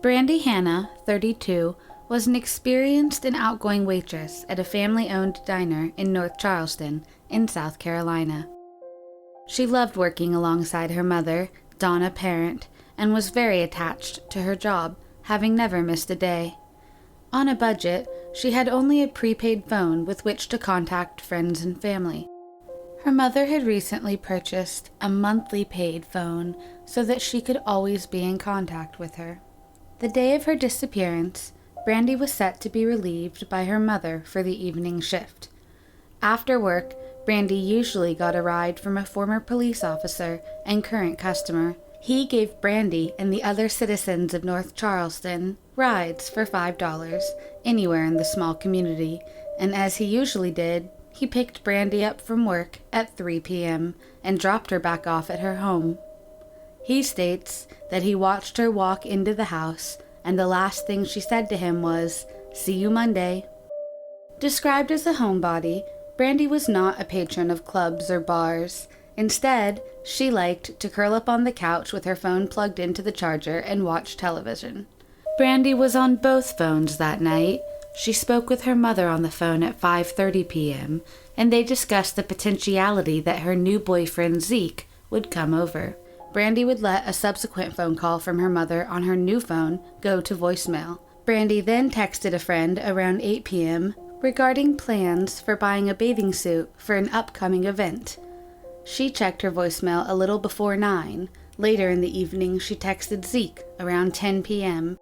Brandy Hanna, 32, was an experienced and outgoing waitress at a family-owned diner in North Charleston, in South Carolina. She loved working alongside her mother, Donna Parent, and was very attached to her job, having never missed a day. On a budget, she had only a prepaid phone with which to contact friends and family. Her mother had recently purchased a monthly paid phone so that she could always be in contact with her. The day of her disappearance, Brandy was set to be relieved by her mother for the evening shift. After work, Brandy usually got a ride from a former police officer and current customer. He gave Brandy and the other citizens of North Charleston rides for $5 anywhere in the small community, and as he usually did, he picked Brandy up from work at 3 p.m. and dropped her back off at her home. He states that he watched her walk into the house, and the last thing she said to him was, "See you Monday." Described as a homebody, Brandy was not a patron of clubs or bars. Instead, she liked to curl up on the couch with her phone plugged into the charger and watch television. Brandy was on both phones that night. She spoke with her mother on the phone at 5:30 p.m., and they discussed the potentiality that her new boyfriend Zeke would come over. Brandy would let a subsequent phone call from her mother on her new phone go to voicemail. Brandy then texted a friend around 8 p.m. regarding plans for buying a bathing suit for an upcoming event. She checked her voicemail a little before 9. Later in the evening, she texted Zeke around 10 p.m.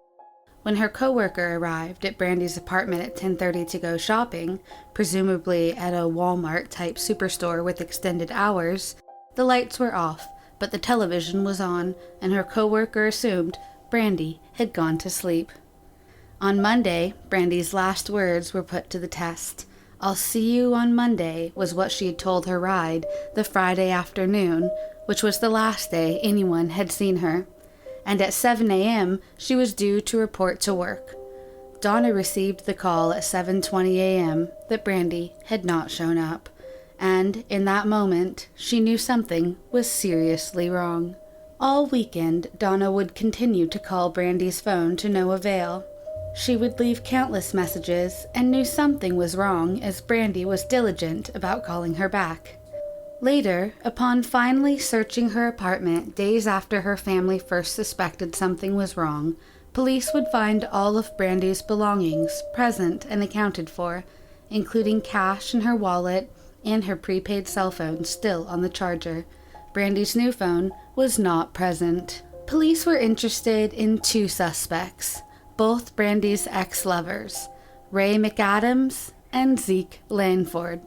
When her coworker arrived at Brandy's apartment at 10:30 to go shopping, presumably at a Walmart-type superstore with extended hours, the lights were off, but the television was on, and her coworker assumed Brandy had gone to sleep. On Monday, Brandy's last words were put to the test. "I'll see you on Monday," was what she had told her ride the Friday afternoon, which was the last day anyone had seen her. And at 7 a.m., she was due to report to work. Donna received the call at 7:20 a.m. that Brandy had not shown up, and in that moment, she knew something was seriously wrong. All weekend, Donna would continue to call Brandy's phone to no avail. She would leave countless messages and knew something was wrong as Brandy was diligent about calling her back. Later, upon finally searching her apartment days after her family first suspected something was wrong, police would find all of Brandy's belongings present and accounted for, including cash in her wallet and her prepaid cell phone still on the charger. Brandy's new phone was not present. Police were interested in two suspects, both Brandy's ex-lovers, Ray McAdams and Zeke LANKFORD.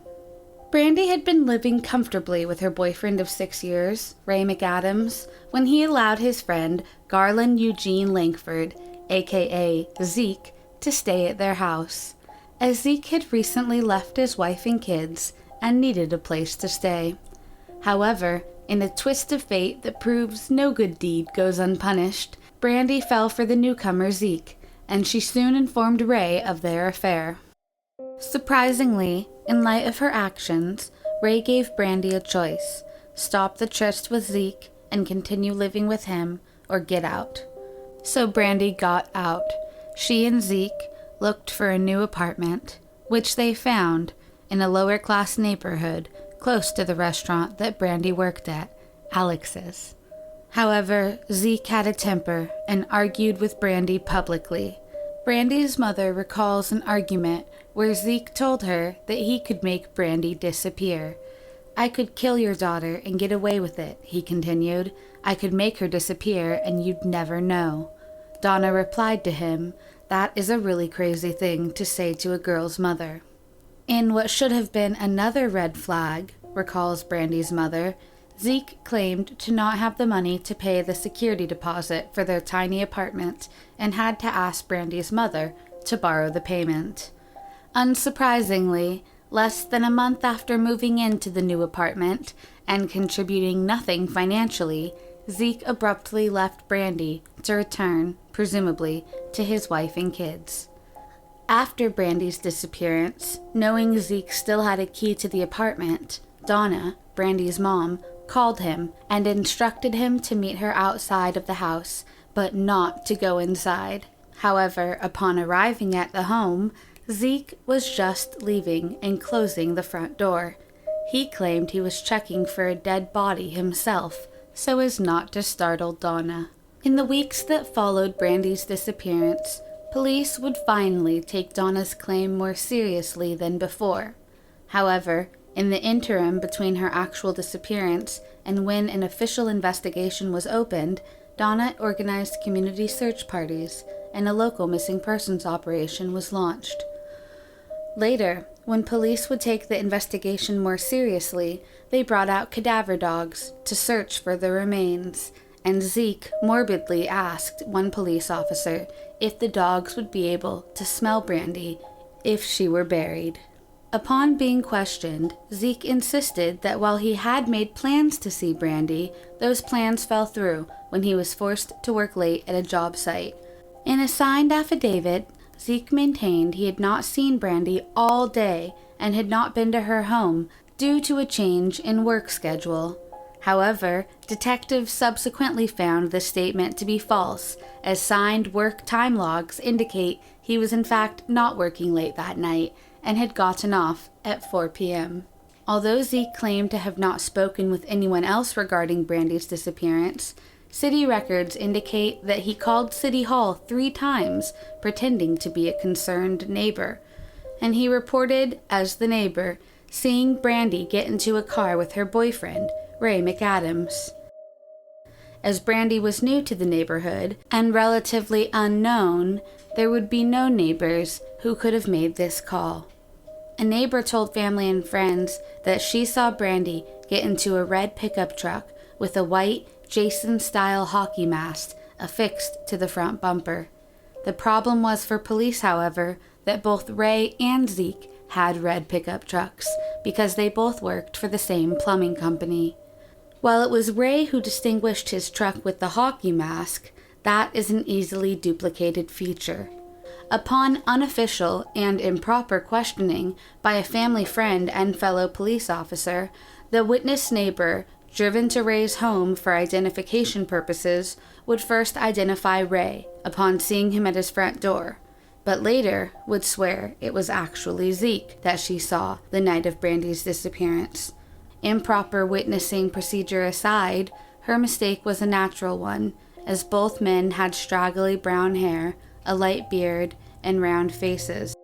Brandy had been living comfortably with her boyfriend of 6 years, Ray McAdams, when he allowed his friend GARLAND Eugene LANKFORD, aka Zeke, to stay at their house, as Zeke had recently left his wife and kids and needed a place to stay. However, in a twist of fate that proves no good deed goes unpunished, Brandy fell for the newcomer Zeke, and she soon informed Ray of their affair. Surprisingly, in light of her actions, Ray gave Brandy a choice: stop the tryst with Zeke and continue living with him, or get out. So Brandy got out. She and Zeke looked for a new apartment, which they found in a lower-class neighborhood close to the restaurant that Brandy worked at, Alex's. However, Zeke had a temper and argued with Brandy publicly. Brandy's mother recalls an argument where Zeke told her that he could make Brandy disappear. "I could kill your daughter and get away with it," he continued. "I could make her disappear and you'd never know." Donna replied to him, "That is a really crazy thing to say to a girl's mother." In what should have been another red flag, recalls Brandy's mother, Zeke claimed to not have the money to pay the security deposit for their tiny apartment and had to ask Brandy's mother to borrow the payment. Unsurprisingly, less than a month after moving into the new apartment and contributing nothing financially, Zeke abruptly left Brandy to return, presumably, to his wife and kids. After Brandy's disappearance, knowing Zeke still had a key to the apartment, Donna, Brandy's mom, called him and instructed him to meet her outside of the house but not to go inside. However, upon arriving at the home, Zeke was just leaving and closing the front door. He claimed he was checking for a dead body himself, so as not to startle Donna. In the weeks that followed Brandy's disappearance, police would finally take Donna's claim more seriously than before. However, in the interim between her actual disappearance and when an official investigation was opened, Donna organized community search parties, and a local missing persons operation was launched. Later, when police would take the investigation more seriously, they brought out cadaver dogs to search for the remains, and Zeke morbidly asked one police officer if the dogs would be able to smell Brandy if she were buried. Upon being questioned, Zeke insisted that while he had made plans to see Brandy, those plans fell through when he was forced to work late at a job site. In a signed affidavit, Zeke maintained he had not seen Brandy all day and had not been to her home due to a change in work schedule. However, detectives subsequently found this statement to be false, as signed work time logs indicate he was in fact not working late that night and had gotten off at 4 p.m. Although Zeke claimed to have not spoken with anyone else regarding Brandy's disappearance, city records indicate that he called City Hall 3 times pretending to be a concerned neighbor, and he reported, as the neighbor, seeing Brandy get into a car with her boyfriend, Ray McAdams. As Brandy was new to the neighborhood and relatively unknown, there would be no neighbors who could have made this call. A neighbor told family and friends that she saw Brandy get into a red pickup truck with a white Jason-style hockey mask affixed to the front bumper. The problem was for police, however, that both Ray and Zeke had red pickup trucks because they both worked for the same plumbing company. While it was Ray who distinguished his truck with the hockey mask, that is an easily duplicated feature. Upon unofficial and improper questioning by a family friend and fellow police officer, the witness neighbor, driven to Ray's home for identification purposes, would first identify Ray upon seeing him at his front door, but later would swear it was actually Zeke that she saw the night of Brandy's disappearance. Improper witnessing procedure aside, her mistake was a natural one, as both men had straggly brown hair, a light beard, and round faces.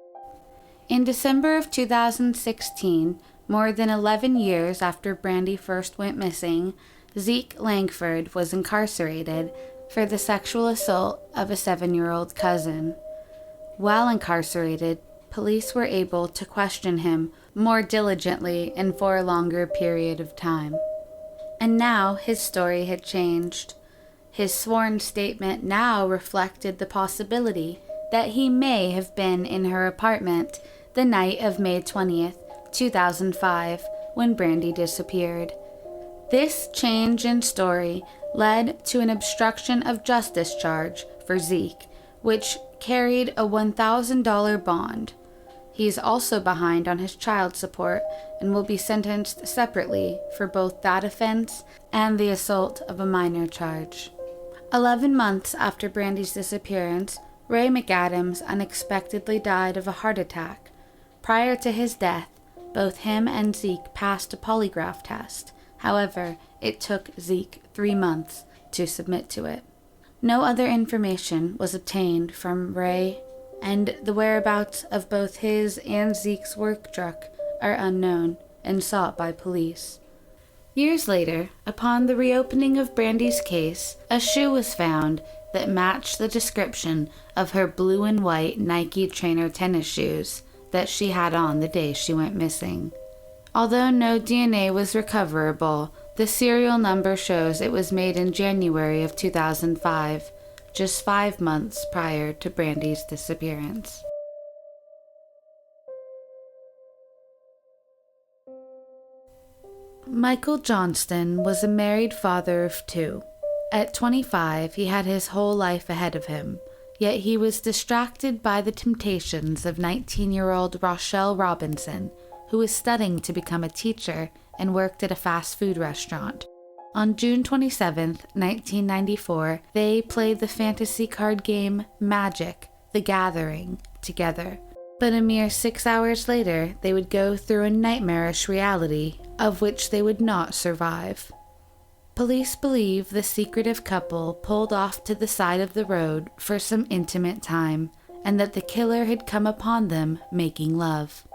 In December of 2016, more than 11 years after Brandy first went missing, Zeke LANKFORD was incarcerated for the sexual assault of a 7-year-old cousin. While incarcerated, police were able to question him more diligently and for a longer period of time. And now his story had changed. His sworn statement now reflected the possibility that he may have been in her apartment the night of May 20th, 2005, when Brandy disappeared. This change in story led to an obstruction of justice charge for Zeke, which carried a $1,000 bond. He is also behind on his child support and will be sentenced separately for both that offense and the assault of a minor charge. 11 months after Brandy's disappearance, Ray McAdams unexpectedly died of a heart attack. Prior to his death, both him and Zeke passed a polygraph test. However, it took Zeke 3 months to submit to it. No other information was obtained from Ray, and the whereabouts of both his and Zeke's work truck are unknown and sought by police. Years later, upon the reopening of Brandy's case, a shoe was found that matched the description of her blue and white Nike trainer tennis shoes that she had on the day she went missing. Although no DNA was recoverable, the serial number shows it was made in January of 2005, just 5 months prior to Brandy's disappearance. Michael Johnston was a married father of 2. At 25, he had his whole life ahead of him, yet he was distracted by the temptations of 19-year-old Rochelle Robinson, who was studying to become a teacher and worked at a fast food restaurant. On June 27, 1994, they played the fantasy card game Magic: The Gathering together. But a mere 6 hours later, they would go through a nightmarish reality of which they would not survive. Police believe the secretive couple pulled off to the side of the road for some intimate time, and that the killer had come upon them making love.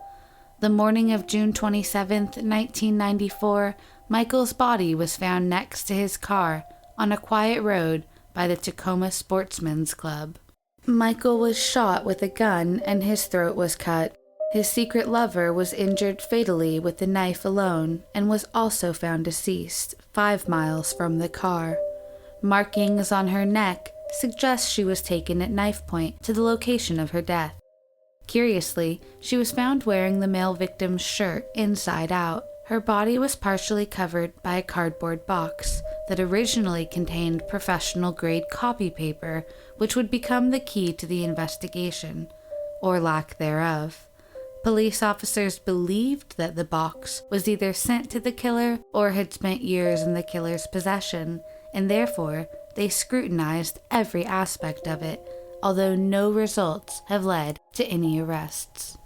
The morning of June 27, 1994, Michael's body was found next to his car on a quiet road by the Tacoma Sportsman's Club. Michael was shot with a gun and his throat was cut. His secret lover was injured fatally with the knife alone and was also found deceased 5 miles from the car. Markings on her neck suggest she was taken at knife point to the location of her death. Curiously, she was found wearing the male victim's shirt inside out. Her body was partially covered by a cardboard box that originally contained professional-grade copy paper, which would become the key to the investigation, or lack thereof. Police officers believed that the box was either sent to the killer or had spent years in the killer's possession, and therefore they scrutinized every aspect of it, although no results have led to any arrests.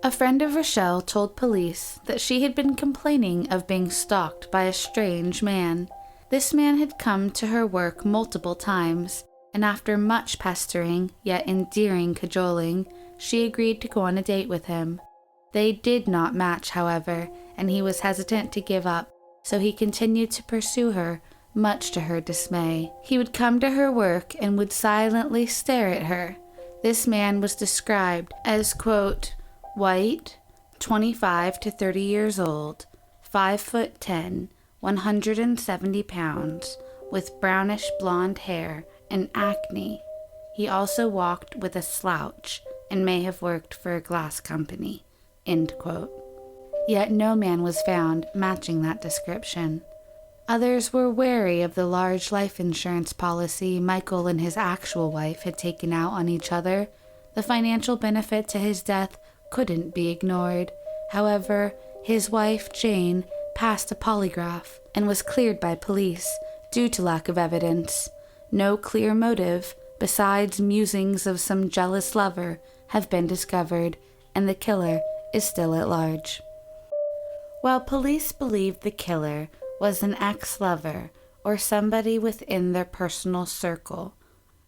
A friend of Rochelle told police that she had been complaining of being stalked by a strange man. This man had come to her work multiple times, and after much pestering yet endearing cajoling, she agreed to go on a date with him. They did not match, however, and he was hesitant to give up, so he continued to pursue her, much to her dismay. He would come to her work and would silently stare at her. This man was described as, quote, white, 25 to 30 years old, 5'10", 170 pounds, with brownish blonde hair and acne. He also walked with a slouch and may have worked for a glass company, end quote. Yet no man was found matching that description. Others were wary of the large life insurance policy Michael and his actual wife had taken out on each other. The financial benefit to his death couldn't be ignored. However, his wife, Jane, passed a polygraph and was cleared by police due to lack of evidence. No clear motive, besides musings of some jealous lover, have been discovered, and the killer is still at large. While police believe the killer was an ex-lover or somebody within their personal circle,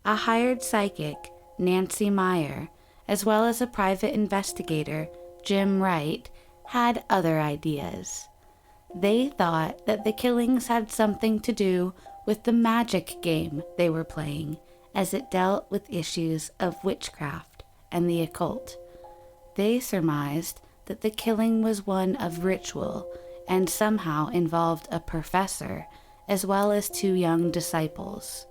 a hired psychic, Nancy Meyer, as well as a private investigator, Jim Wright, had other ideas. They thought that the killings had something to do with the magic game they were playing, as it dealt with issues of witchcraft and the occult. They surmised that the killing was one of ritual and somehow involved a professor as well as 2 young disciples.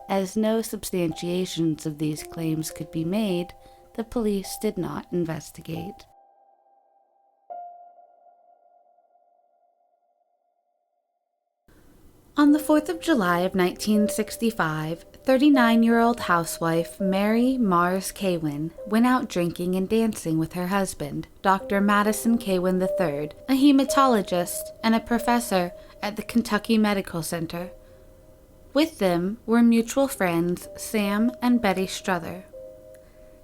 As no substantiations of these claims could be made, the police did not investigate. On the 4th of July of 1965, 39-year-old housewife Mary Mars Cawein went out drinking and dancing with her husband, Dr. Madison Cawein III, a hematologist and a professor at the Kentucky Medical Center. With them were mutual friends Sam and Betty Strother.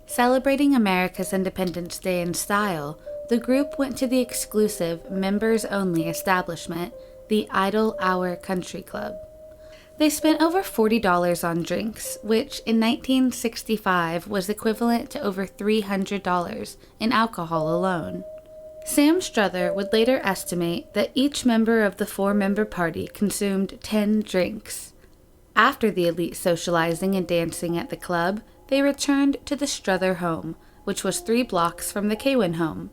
Celebrating America's Independence Day in style, the group went to the exclusive, members-only establishment, the Idle Hour Country Club. They spent over $40 on drinks, which in 1965 was equivalent to over $300 in alcohol alone. Sam Strother would later estimate that each member of the 4-member party consumed 10 drinks. After the elite socializing and dancing at the club, they returned to the Strother home, which was 3 blocks from the Cawein home.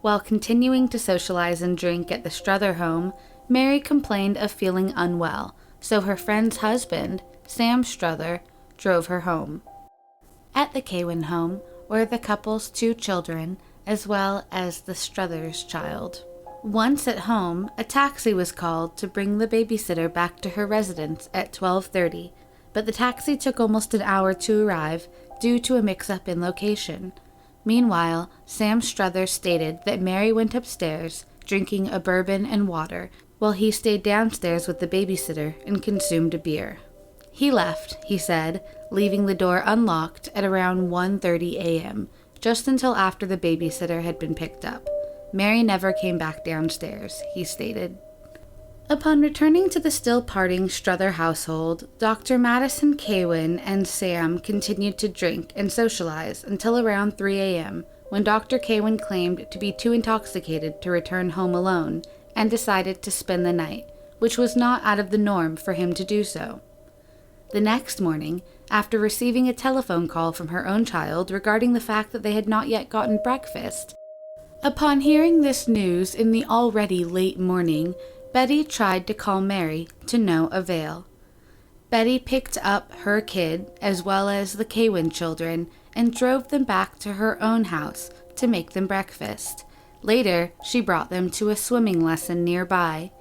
While continuing to socialize and drink at the Strother home, Mary complained of feeling unwell, so her friend's husband, Sam Strother, drove her home. At the Cawein home were the couple's 2 children, as well as the Strother's child. Once at home, a taxi was called to bring the babysitter back to her residence at 12:30, but the taxi took almost an hour to arrive due to a mix-up in location. Meanwhile, Sam Strother stated that Mary went upstairs, drinking a bourbon and water, while he stayed downstairs with the babysitter and consumed a beer. He left, he said, leaving the door unlocked at around 1:30 a.m., just until after the babysitter had been picked up. Mary never came back downstairs, he stated. Upon returning to the still partying Strother household, Dr. Madison Cawein and Sam continued to drink and socialize until around 3 a.m., when Dr. Cawein claimed to be too intoxicated to return home alone and decided to spend the night, which was not out of the norm for him to do so. The next morning, after receiving a telephone call from her own child regarding the fact that they had not yet gotten breakfast, upon hearing this news in the already late morning, Betty tried to call Mary, to no avail. Betty picked up her kid, as well as the Cawein children, and drove them back to her own house to make them breakfast. Later, she brought them to a swimming lesson nearby.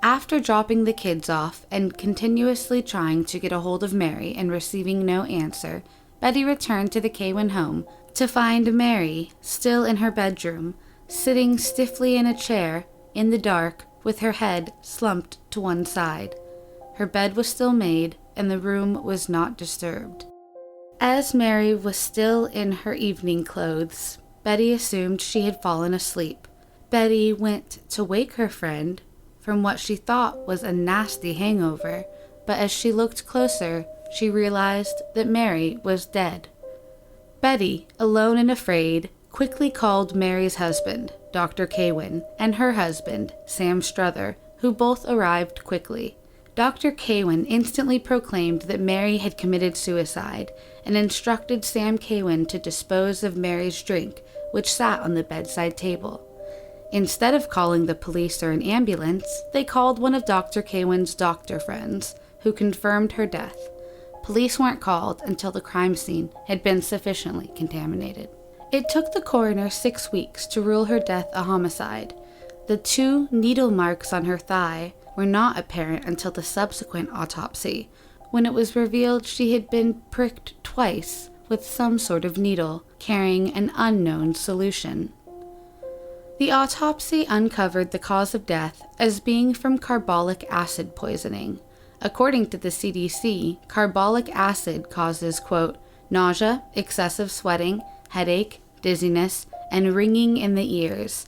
After dropping the kids off and continuously trying to get a hold of Mary and receiving no answer, Betty returned to the Cawein home to find Mary still in her bedroom, sitting stiffly in a chair, in the dark, with her head slumped to one side. Her bed was still made, and the room was not disturbed. As Mary was still in her evening clothes, Betty assumed she had fallen asleep. Betty went to wake her friend from what she thought was a nasty hangover, but as she looked closer, she realized that Mary was dead. Betty, alone and afraid, quickly called Mary's husband, Dr. Cawein, and her husband, Sam Strother, who both arrived quickly. Dr. Cawein instantly proclaimed that Mary had committed suicide and instructed Sam Cawein to dispose of Mary's drink, which sat on the bedside table. Instead of calling the police or an ambulance, they called one of Dr. Cawein's doctor friends, who confirmed her death. Police weren't called until the crime scene had been sufficiently contaminated. It took the coroner 6 weeks to rule her death a homicide. The 2 needle marks on her thigh were not apparent until the subsequent autopsy, when it was revealed she had been pricked twice with some sort of needle, carrying an unknown solution. The autopsy uncovered the cause of death as being from carbolic acid poisoning. According to the CDC, carbolic acid causes, quote, nausea, excessive sweating, headache, dizziness, and ringing in the ears,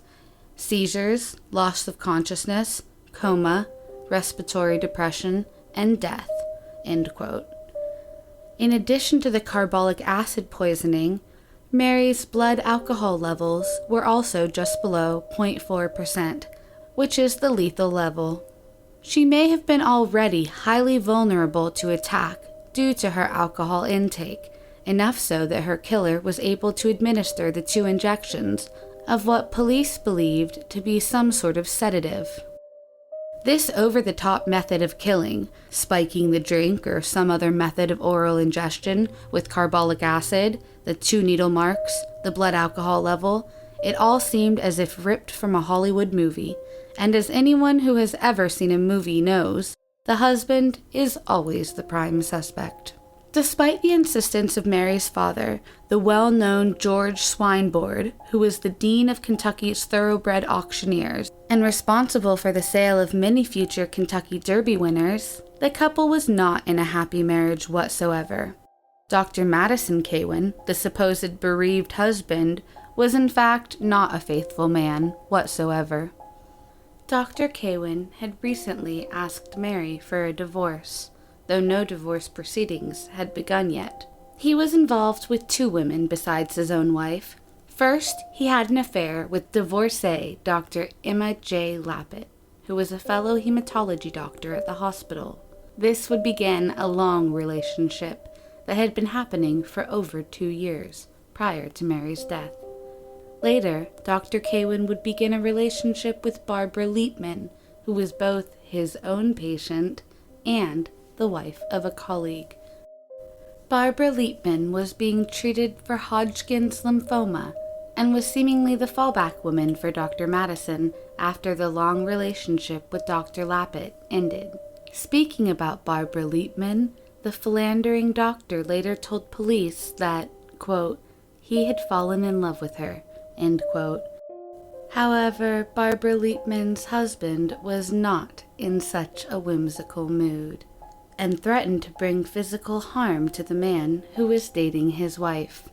seizures, loss of consciousness, coma, respiratory depression, and death, end quote. In addition to the carbolic acid poisoning, Mary's blood alcohol levels were also just below 0.4%, which is the lethal level. She may have been already highly vulnerable to attack due to her alcohol intake, enough so that her killer was able to administer the 2 injections of what police believed to be some sort of sedative. This over-the-top method of killing, spiking the drink or some other method of oral ingestion with carbolic acid, the 2 needle marks, the blood alcohol level, it all seemed as if ripped from a Hollywood movie, and as anyone who has ever seen a movie knows, the husband is always the prime suspect. Despite the insistence of Mary's father, the well-known George Swineboard, who was the dean of Kentucky's thoroughbred auctioneers and responsible for the sale of many future Kentucky Derby winners, the couple was not in a happy marriage whatsoever. Dr. Madison Cawein, the supposed bereaved husband, was in fact not a faithful man whatsoever. Dr. Cawein had recently asked Mary for a divorce, though no divorce proceedings had begun yet. He was involved with 2 women besides his own wife. First, he had an affair with divorcee Dr. Emma J. Lappet, who was a fellow hematology doctor at the hospital. This would begin a long relationship that had been happening for over 2 years, prior to Mary's death. Later, Dr. Cawein would begin a relationship with Barbara LEAPMAN, who was both his own patient and the wife of a colleague. Barbara LEAPMAN was being treated for Hodgkin's lymphoma and was seemingly the fallback woman for Dr. Madison after the long relationship with Dr. Lappet ended. Speaking about Barbara LEAPMAN, the philandering doctor later told police that, quote, he had fallen in love with her, end quote. However, Barbara Leapman's husband was not in such a whimsical mood, and threatened to bring physical harm to the man who was dating his wife.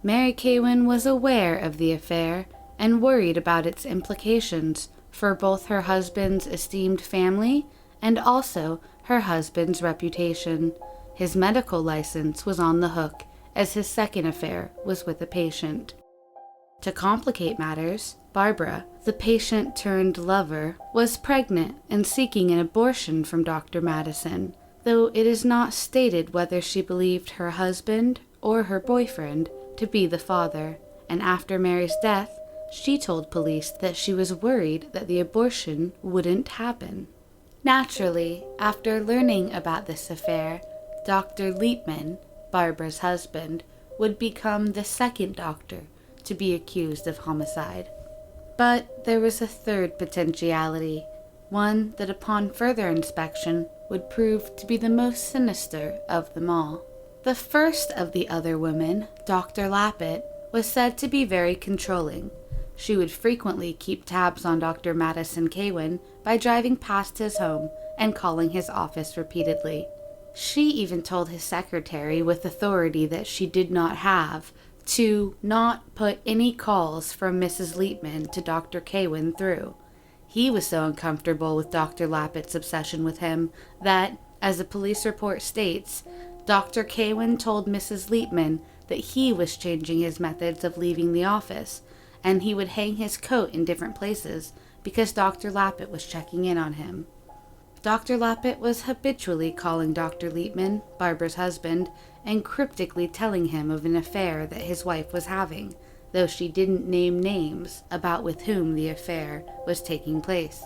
Mary Cawein was aware of the affair and worried about its implications for both her husband's esteemed family and also her husband's reputation. His medical license was on the hook, as his second affair was with a patient. To complicate matters, Barbara, the patient-turned-lover, was pregnant and seeking an abortion from Dr. Madison, though it is not stated whether she believed her husband or her boyfriend to be the father, and after Mary's death, she told police that she was worried that the abortion wouldn't happen. Naturally, after learning about this affair, Dr. LEAPMAN, Barbara's husband, would become the second doctor to be accused of homicide. But there was a third potentiality, one that upon further inspection would prove to be the most sinister of them all. The first of the other women, Dr. Lappet, was said to be very controlling. She would frequently keep tabs on Dr. Madison Cawein by driving past his home and calling his office repeatedly. She even told his secretary with authority that she did not have to not put any calls from Mrs. Leapman to Dr. Cawein through. He was so uncomfortable with Dr. Lappet's obsession with him that, as a police report states, Dr. Cawein told Mrs. Leapman that he was changing his methods of leaving the office, and he would hang his coat in different places because Dr. Lappet was checking in on him. Dr. Lappet was habitually calling Dr. Leapman, Barbara's husband, and cryptically telling him of an affair that his wife was having, though she didn't name names about with whom the affair was taking place.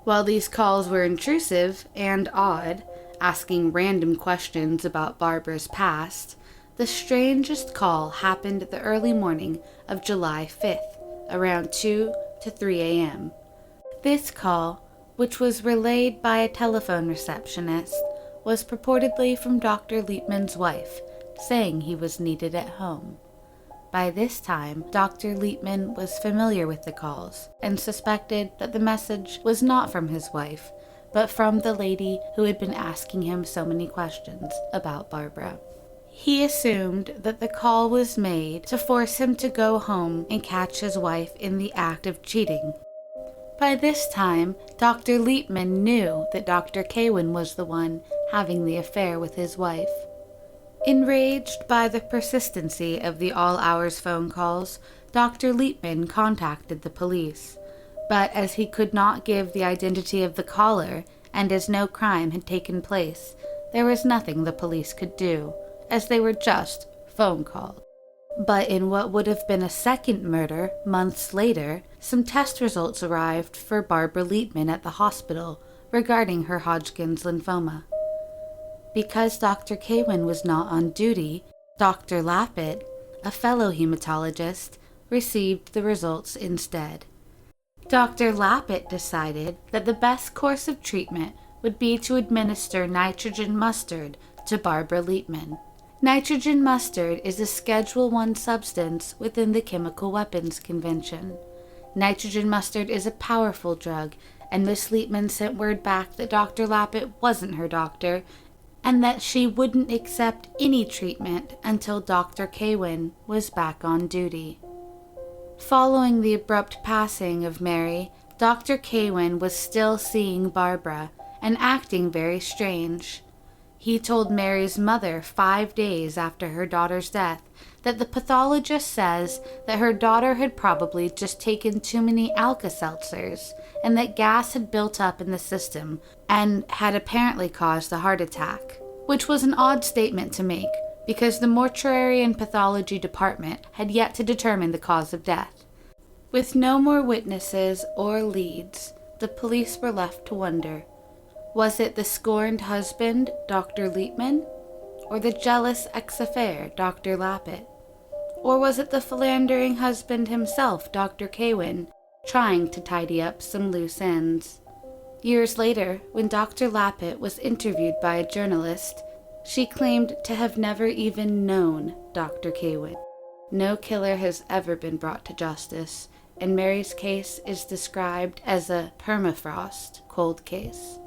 While these calls were intrusive and odd, asking random questions about Barbara's past, the strangest call happened the early morning of July 5th, around 2 to 3 a.m. This call, which was relayed by a telephone receptionist, was purportedly from Dr. Leapman's wife, saying he was needed at home. By this time, Dr. Leapman was familiar with the calls and suspected that the message was not from his wife, but from the lady who had been asking him so many questions about Barbara. He assumed that the call was made to force him to go home and catch his wife in the act of cheating. By this time, Dr. Leapman knew that Dr. Cawein was the one having the affair with his wife. Enraged by the persistency of the all-hours phone calls, Dr. Leapman contacted the police, but as he could not give the identity of the caller, and as no crime had taken place, there was nothing the police could do, as they were just phone calls. But in what would have been a second murder months later, some test results arrived for Barbara Leapman at the hospital regarding her Hodgkin's lymphoma. Because Dr. Cawein was not on duty, Dr. Lappet, a fellow hematologist, received the results instead. Dr. Lappet decided that the best course of treatment would be to administer nitrogen mustard to Barbara Leapman. Nitrogen mustard is a Schedule I substance within the Chemical Weapons Convention. Nitrogen mustard is a powerful drug, and Miss Leapman sent word back that Dr. Lappet wasn't her doctor, and that she wouldn't accept any treatment until Dr. Cawein was back on duty. Following the abrupt passing of Mary, Dr. Cawein was still seeing Barbara and acting very strange. He told Mary's mother 5 days after her daughter's death that the pathologist says that her daughter had probably just taken too many Alka-Seltzers and that gas had built up in the system and had apparently caused a heart attack, which was an odd statement to make because the mortuary and pathology department had yet to determine the cause of death. With no more witnesses or leads, the police were left to wonder. Was it the scorned husband, Dr. Leapman, or the jealous ex-affair, Dr. Lappet? Or was it the philandering husband himself, Dr. Cawein, trying to tidy up some loose ends? Years later, when Dr. Lappet was interviewed by a journalist, she claimed to have never even known Dr. Cawein. No killer has ever been brought to justice, and Mary's case is described as a permafrost cold case.